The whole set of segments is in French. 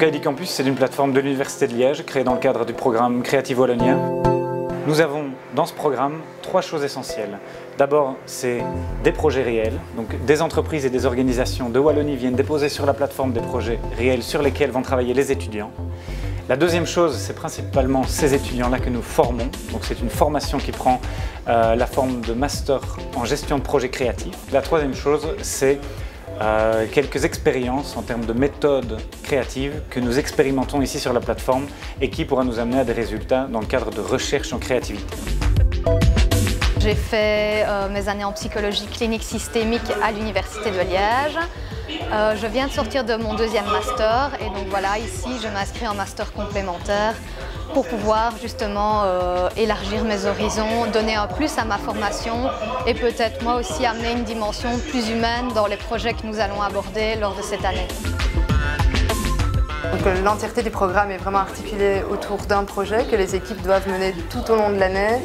ID Campus, c'est une plateforme de l'Université de Liège créée dans le cadre du programme Creative Wallonia. Nous avons dans ce programme 3 choses essentielles. D'abord, c'est des projets réels, donc des entreprises et des organisations de Wallonie viennent déposer sur la plateforme des projets réels sur lesquels vont travailler les étudiants. La deuxième chose, c'est principalement ces étudiants-là que nous formons. Donc c'est une formation qui prend la forme de master en gestion de projets créatifs. La troisième chose, c'est quelques expériences en termes de méthodes créatives que nous expérimentons ici sur la plateforme et qui pourra nous amener à des résultats dans le cadre de recherche en créativité. J'ai fait mes années en psychologie clinique systémique à l'Université de Liège. Je viens de sortir de mon 2e master et donc voilà, ici je m'inscris en master complémentaire pour pouvoir justement élargir mes horizons, donner un plus à ma formation et peut-être moi aussi amener une dimension plus humaine dans les projets que nous allons aborder lors de cette année. L'entièreté du programme est vraiment articulée autour d'un projet que les équipes doivent mener tout au long de l'année.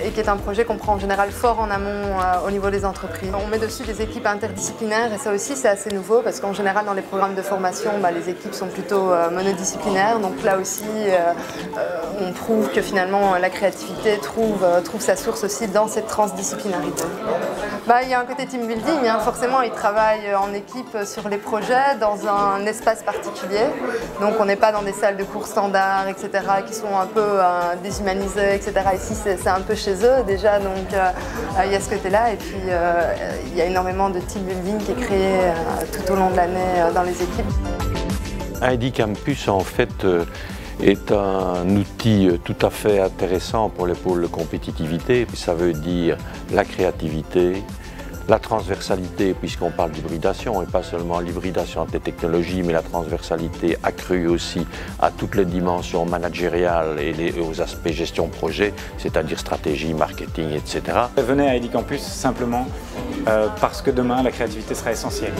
Et qui est un projet qu'on prend en général fort en amont au niveau des entreprises. On met dessus des équipes interdisciplinaires et ça aussi c'est assez nouveau parce qu'en général dans les programmes de formation les équipes sont plutôt monodisciplinaires, donc là aussi on prouve que finalement la créativité trouve sa source aussi dans cette transdisciplinarité. Il y a un côté team building, forcément ils travaillent en équipe sur les projets dans un espace particulier, donc on n'est pas dans des salles de cours standards etc. qui sont un peu déshumanisées etc. Ici c'est un peu chez eux déjà, donc il y a ce côté-là et puis il y a énormément de team building qui est créé tout au long de l'année dans les équipes. ID Campus en fait est un outil tout à fait intéressant pour les pôles de compétitivité. Ça veut dire la créativité, la transversalité, puisqu'on parle d'hybridation, et pas seulement l'hybridation des technologies, mais la transversalité accrue aussi à toutes les dimensions managériales et aux aspects gestion projet, c'est-à-dire stratégie, marketing, etc. Venez à ID Campus simplement parce que demain la créativité sera essentielle.